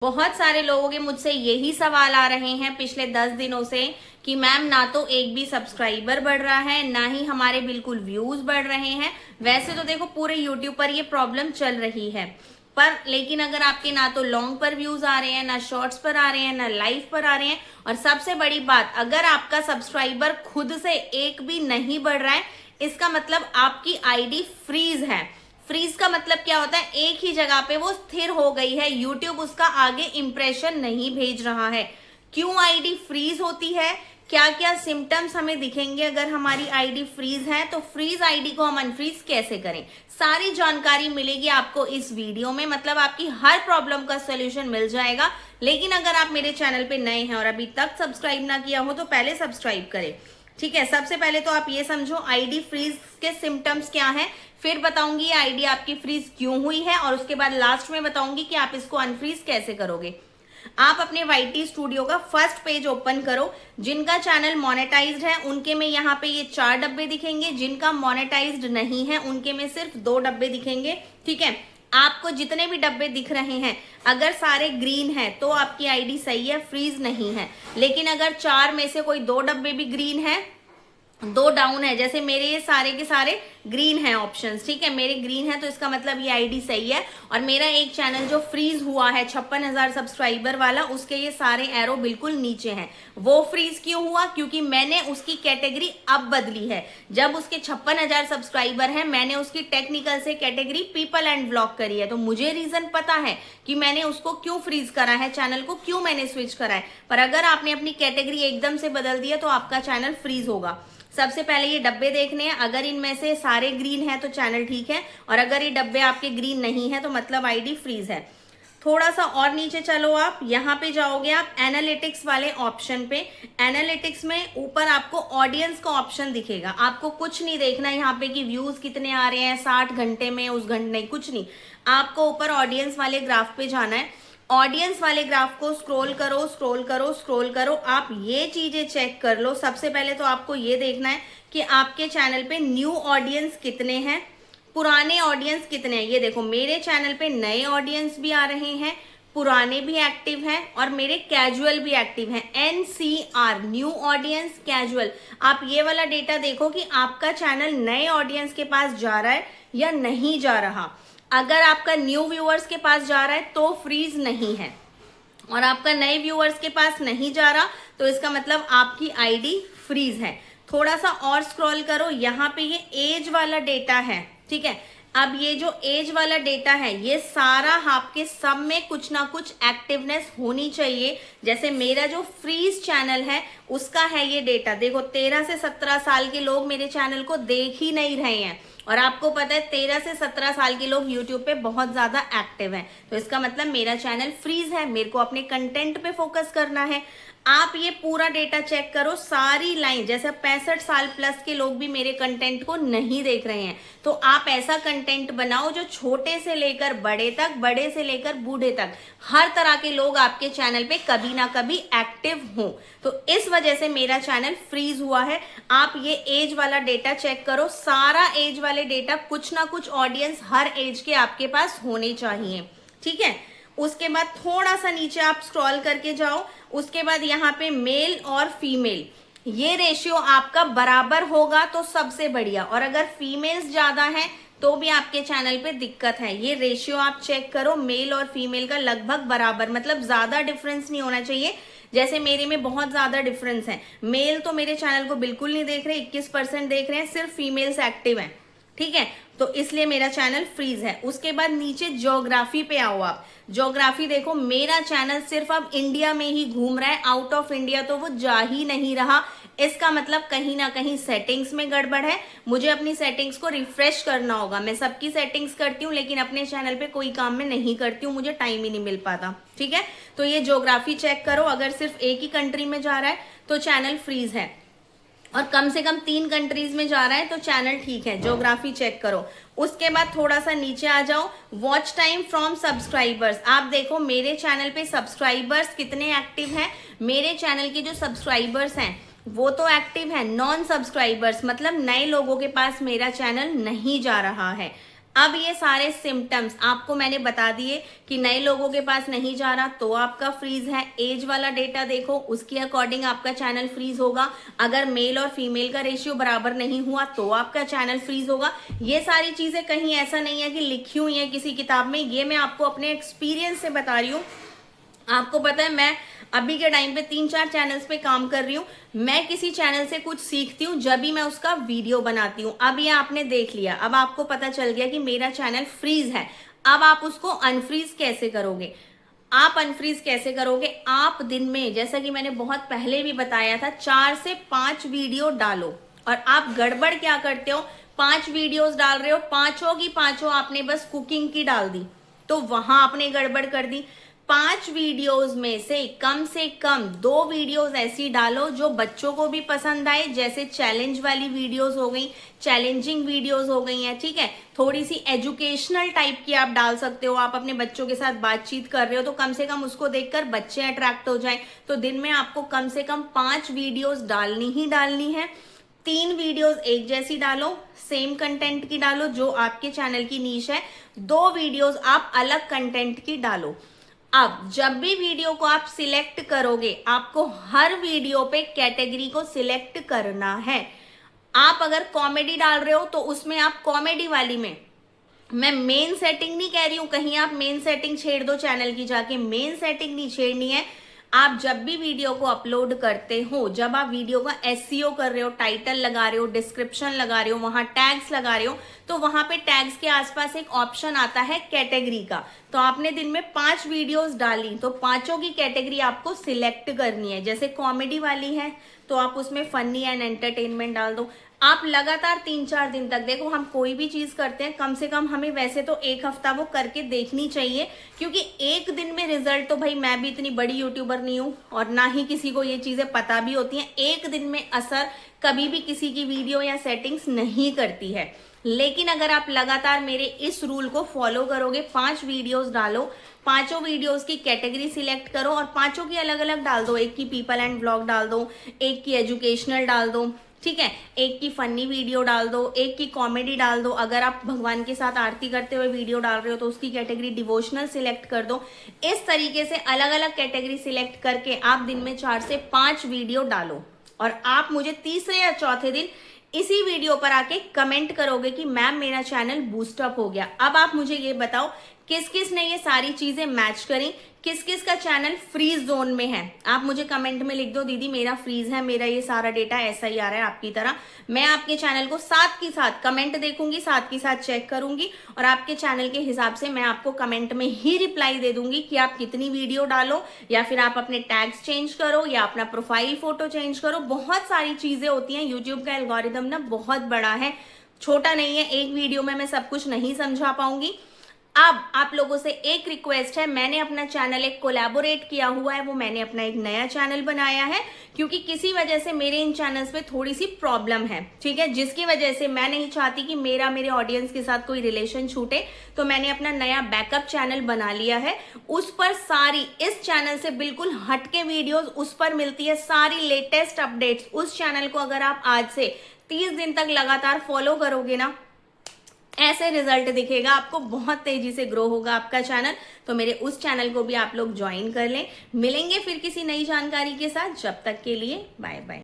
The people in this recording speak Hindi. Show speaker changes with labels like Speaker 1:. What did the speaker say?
Speaker 1: बहुत सारे लोगों के मुझसे यही सवाल आ रहे हैं पिछले 10 दिनों से कि मैम ना तो एक भी सब्सक्राइबर बढ़ रहा है, ना ही हमारे बिल्कुल व्यूज बढ़ रहे हैं। वैसे तो देखो पूरे यूट्यूब पर ये प्रॉब्लम चल रही है, पर लेकिन अगर आपके ना तो लॉन्ग पर व्यूज आ रहे हैं, ना शॉर्ट्स पर आ रहे हैं, ना लाइव पर आ रहे हैं, और सबसे बड़ी बात, अगर आपका सब्सक्राइबर खुद से एक भी नहीं बढ़ रहा है, इसका मतलब आपकी आईडी फ्रीज है। फ्रीज का मतलब क्या होता है? एक ही जगह पे वो स्थिर हो गई है, यूट्यूब उसका आगे इंप्रेशन नहीं भेज रहा है। क्यों आईडी फ्रीज होती है, क्या क्या सिम्टम्स हमें दिखेंगे अगर हमारी आईडी फ्रीज है, तो फ्रीज आईडी को हम अनफ्रीज कैसे करें, सारी जानकारी मिलेगी आपको इस वीडियो में। मतलब आपकी हर प्रॉब्लम का सोल्यूशन मिल जाएगा। लेकिन अगर आप मेरे चैनल पे नए हैं और अभी तक सब्सक्राइब ना किया हो तो पहले सब्सक्राइब करें, ठीक है। सबसे पहले तो आप ये समझो आईडी फ्रीज के सिम्टम्स क्या हैं, फिर बताऊंगी ये आईडी आपकी फ्रीज क्यों हुई है, और उसके बाद लास्ट में बताऊंगी कि आप इसको अनफ्रीज कैसे करोगे। आप अपने वाईटी स्टूडियो का फर्स्ट पेज ओपन करो। जिनका चैनल मोनेटाइज्ड है उनके में यहाँ पे ये 4 डब्बे दिखेंगे, जिनका मोनेटाइज्ड नहीं है उनके में सिर्फ 2 डब्बे दिखेंगे, ठीक है। आपको जितने भी डब्बे दिख रहे हैं अगर सारे ग्रीन है तो आपकी आईडी सही है, फ्रीज नहीं है। लेकिन अगर 4 में से कोई 2 डब्बे भी ग्रीन है, 2 डाउन है, जैसे मेरे ये सारे के सारे ग्रीन है ऑप्शंस, ठीक है, मेरे ग्रीन है, तो इसका मतलब ये आईडी सही है। और मेरा एक चैनल जो फ्रीज हुआ है 56,000 सब्सक्राइबर वाला, उसके ये सारे एरो बिल्कुल नीचे हैं। वो फ्रीज क्यों हुआ? क्योंकि मैंने उसकी कैटेगरी अब बदली है। जब उसके 56,000 सब्सक्राइबर है मैंने उसकी टेक्निकल से कैटेगरी पीपल एंड ब्लॉग करी है, तो मुझे रीजन पता है कि मैंने उसको क्यों फ्रीज करा है, चैनल को क्यों मैंने स्विच करा है। पर अगर आपने अपनी कैटेगरी एकदम से बदल दिया तो आपका चैनल फ्रीज होगा। सबसे पहले ये डब्बे देखने हैं, अगर इनमें से सारे ग्रीन है तो चैनल ठीक है, और अगर ये डब्बे आपके ग्रीन नहीं है तो मतलब आईडी फ्रीज है। थोड़ा सा और नीचे चलो, आप यहाँ पे जाओगे, आप एनालिटिक्स वाले ऑप्शन पे। एनालिटिक्स में ऊपर आपको ऑडियंस का ऑप्शन दिखेगा। आपको कुछ नहीं देखना यहाँ पे कि व्यूज कितने आ रहे हैं 60 घंटे में, उस घंटे नहीं, कुछ नहीं। आपको ऊपर ऑडियंस वाले ग्राफ पे जाना है। ऑडियंस वाले ग्राफ को स्क्रॉल करो, स्क्रॉल करो, स्क्रॉल करो। आप ये चीजें चेक कर लो। सबसे पहले तो आपको ये देखना है कि आपके चैनल पे न्यू ऑडियंस कितने हैं, पुराने ऑडियंस कितने हैं। ये देखो मेरे चैनल पे नए ऑडियंस भी आ रहे हैं, पुराने भी एक्टिव हैं, और मेरे कैजुअल भी एक्टिव हैं। NCR, new audience, casual. आप ये वाला डेटा देखो कि आपका चैनल नए ऑडियंस के पास जा रहा है या नहीं जा रहा। अगर आपका न्यू व्यूअर्स के पास जा रहा है तो फ्रीज नहीं है, और आपका नए व्यूअर्स के पास नहीं जा रहा तो इसका मतलब आपकी आईडी फ्रीज है। थोड़ा सा और स्क्रॉल करो, यहाँ पे ये एज वाला डेटा है, ठीक है। अब ये जो एज वाला डेटा है ये सारा आपके सब में कुछ ना कुछ एक्टिवनेस होनी चाहिए। जैसे मेरा जो फ्रीज चैनल है उसका है ये डेटा, देखो 13 से 17 साल के लोग मेरे चैनल को देख ही नहीं रहे हैं, और आपको पता है 13 से 17 साल के लोग यूट्यूब पे बहुत ज्यादा एक्टिव हैं, तो इसका मतलब मेरा चैनल फ्रीज है, मेरे को अपने कंटेंट पे फोकस करना है। आप ये पूरा डेटा चेक करो, सारी लाइन, जैसे 65 साल प्लस के लोग भी मेरे कंटेंट को नहीं देख रहे हैं, तो आप ऐसा कंटेंट बनाओ जो छोटे से लेकर बड़े तक, बड़े से लेकर बूढ़े तक, हर तरह के लोग आपके चैनल पे कभी ना कभी एक्टिव हों। तो इस वजह से मेरा चैनल फ्रीज हुआ है। आप ये एज वाला डेटा चेक करो, सारा एज वाले डेटा, कुछ ना कुछ ऑडियंस हर एज के आपके पास होने चाहिए, ठीक है। उसके बाद थोड़ा सा नीचे आप स्क्रॉल करके जाओ, उसके बाद यहाँ पे मेल और फीमेल, ये रेशियो आपका बराबर होगा तो सबसे बढ़िया, और अगर फीमेल्स ज्यादा हैं तो भी आपके चैनल पे दिक्कत है। ये रेशियो आप चेक करो, मेल और फीमेल का लगभग बराबर, मतलब ज्यादा डिफरेंस नहीं होना चाहिए। जैसे मेरे में बहुत ज्यादा डिफरेंस है, मेल तो मेरे चैनल को बिल्कुल नहीं देख रहे, 21% देख रहे हैं, सिर्फ फीमेल्स एक्टिव हैं, ठीक है, तो इसलिए मेरा चैनल फ्रीज है। उसके बाद नीचे ज्योग्राफी पे आओ, आप ज्योग्राफी देखो, मेरा चैनल सिर्फ अब इंडिया में ही घूम रहा है, आउट ऑफ इंडिया तो वो जा ही नहीं रहा। इसका मतलब कहीं ना कहीं सेटिंग्स में गड़बड़ है, मुझे अपनी सेटिंग्स को रिफ्रेश करना होगा। मैं सबकी सेटिंग्स करती हूँ लेकिन अपने चैनल पे कोई काम में नहीं करती हूँ, मुझे टाइम ही नहीं मिल पाता, ठीक है। तो ये ज्योग्राफी चेक करो, अगर सिर्फ एक ही कंट्री में जा रहा है तो चैनल फ्रीज है, और कम से कम 3 कंट्रीज में जा रहा है तो चैनल ठीक है। ज्योग्राफी चेक करो। उसके बाद थोड़ा सा नीचे आ जाओ, वॉच टाइम फ्रॉम सब्सक्राइबर्स। आप देखो मेरे चैनल पे सब्सक्राइबर्स कितने एक्टिव हैं, मेरे चैनल के जो सब्सक्राइबर्स हैं वो तो एक्टिव है, नॉन सब्सक्राइबर्स मतलब नए लोगों के पास मेरा चैनल नहीं जा रहा है। अब ये सारे सिम्टम्स आपको मैंने बता दिए कि नए लोगों के पास नहीं जा रहा तो आपका फ्रीज है। एज वाला डेटा देखो, उसके अकॉर्डिंग आपका चैनल फ्रीज होगा। अगर मेल और फीमेल का रेशियो बराबर नहीं हुआ तो आपका चैनल फ्रीज होगा। ये सारी चीजें कहीं ऐसा नहीं है कि लिखी हुई है किसी किताब में, ये मैं आपको अपने एक्सपीरियंस से बता रही हूँ। आपको पता है मैं अभी के टाइम पे 3-4 चैनल्स पे काम कर रही हूँ। मैं किसी चैनल से कुछ सीखती हूँ जब भी मैं उसका वीडियो बनाती हूँ। अब ये आपने देख लिया, अब आपको पता चल गया कि मेरा चैनल फ्रीज है। अब आप उसको अनफ्रीज कैसे करोगे? आप अनफ्रीज कैसे करोगे? आप दिन में, जैसा कि मैंने बहुत पहले भी बताया था, 4 से 5 वीडियो डालो। और आप गड़बड़ क्या करते हो, 5 वीडियोस डाल रहे हो, पांचों की पांचों आपने बस कुकिंग की डाल दी, तो वहां आपने गड़बड़ कर दी। 5 वीडियोस में से कम 2 वीडियोस ऐसी डालो जो बच्चों को भी पसंद आए, जैसे चैलेंज वाली वीडियोस हो गई, चैलेंजिंग वीडियोस हो गई हैं, ठीक है। थोड़ी सी एजुकेशनल टाइप की आप डाल सकते हो। आप अपने बच्चों के साथ बातचीत कर रहे हो तो कम से कम उसको देखकर बच्चे अट्रैक्ट हो जाएं। तो दिन में आपको कम से कम 5 वीडियोस डालनी ही डालनी है। 3 वीडियोस एक जैसी डालो, सेम कंटेंट की डालो जो आपके चैनल की नीश है। 2 वीडियोस आप अलग कंटेंट की डालो। अब जब भी वीडियो को आप सिलेक्ट करोगे, आपको हर वीडियो पे कैटेगरी को सिलेक्ट करना है। आप अगर कॉमेडी डाल रहे हो तो उसमें आप कॉमेडी वाली में, मैं मेन सेटिंग नहीं कह रही हूं कहीं आप मेन सेटिंग छेड़ दो चैनल की जाके, मेन सेटिंग नहीं छेड़नी है। आप जब भी वीडियो को अपलोड करते हो, जब आप वीडियो का एसईओ कर रहे हो, टाइटल लगा रहे हो, डिस्क्रिप्शन लगा रहे हो, वहां टैग्स लगा रहे हो, तो वहां पे टैग्स के आसपास एक ऑप्शन आता है कैटेगरी का। तो आपने दिन में 5 वीडियोस डाली तो पांचों की कैटेगरी आपको सिलेक्ट करनी है। जैसे कॉमेडी वाली है तो आप उसमें फनी एंड एंटरटेनमेंट डाल दो। आप लगातार 3-4 दिन तक, देखो हम कोई भी चीज करते हैं कम से कम हमें वैसे तो 1 हफ्ता वो करके देखनी चाहिए, क्योंकि एक दिन में रिजल्ट, तो भाई मैं भी इतनी बड़ी यूट्यूबर नहीं हूं और ना ही किसी को ये चीजें पता भी होती हैं। एक दिन में असर कभी भी किसी की वीडियो या सेटिंग्स नहीं करती है। लेकिन अगर आप लगातार मेरे इस रूल को फॉलो करोगे, 5 वीडियोस डालो, पांचों वीडियोस की कैटेगरी सिलेक्ट करो और पांचों की अलग अलग डाल दो। एक की पीपल एंड व्लॉग डाल दो, एक की एजुकेशनल डाल दो, ठीक है, एक की फनी वीडियो डाल दो, एक की कॉमेडी डाल दो। अगर आप भगवान के साथ आरती करते हुए वीडियो डाल रहे हो तो उसकी कैटेगरी डिवोशनल सिलेक्ट कर दो। इस तरीके से अलग अलग कैटेगरी सिलेक्ट करके आप दिन में 4 से 5 वीडियो डालो और आप मुझे तीसरे या चौथे दिन इसी वीडियो पर आके कमेंट करोगे कि मैम मेरा चैनल बूस्टअप हो गया। अब आप मुझे ये बताओ किस किस ने ये सारी चीजें मैच करी, किस किस का चैनल फ्रीज जोन में है। आप मुझे कमेंट में लिख दो, दीदी मेरा फ्रीज है, मेरा ये सारा डेटा ऐसा ही आ रहा है आपकी तरह। मैं आपके चैनल को साथ के साथ कमेंट देखूंगी, साथ के साथ चेक करूंगी और आपके चैनल के हिसाब से मैं आपको कमेंट में ही रिप्लाई दे दूंगी कि आप कितनी वीडियो डालो, या फिर आप अपने टैग्स चेंज करो या अपना प्रोफाइल फोटो चेंज करो। बहुत सारी चीजें होती हैं। यूट्यूब का एल्गोरिदम ना बहुत बड़ा है, छोटा नहीं है। एक वीडियो में मैं सब कुछ नहीं समझा पाऊंगी। अब आप लोगों से एक रिक्वेस्ट है, मैंने अपना चैनल एक कोलैबोरेट किया हुआ है, वो मैंने अपना एक नया चैनल बनाया है, क्योंकि किसी वजह से मेरे इन चैनल्स पे थोड़ी सी प्रॉब्लम है, ठीक है, जिसकी वजह से मैं नहीं चाहती कि मेरे ऑडियंस के साथ कोई रिलेशन छूटे। तो मैंने अपना नया बैकअप चैनल बना लिया है, उस पर सारी, इस चैनल से बिल्कुल हटके वीडियोस उस पर मिलती है, सारी लेटेस्ट अपडेट्स। उस चैनल को अगर आप आज से 30 दिन तक लगातार फॉलो करोगे ना, ऐसे रिजल्ट दिखेगा आपको, बहुत तेजी से ग्रो होगा आपका चैनल। तो मेरे उस चैनल को भी आप लोग ज्वाइन कर लें। मिलेंगे फिर किसी नई जानकारी के साथ, जब तक के लिए बाय बाय।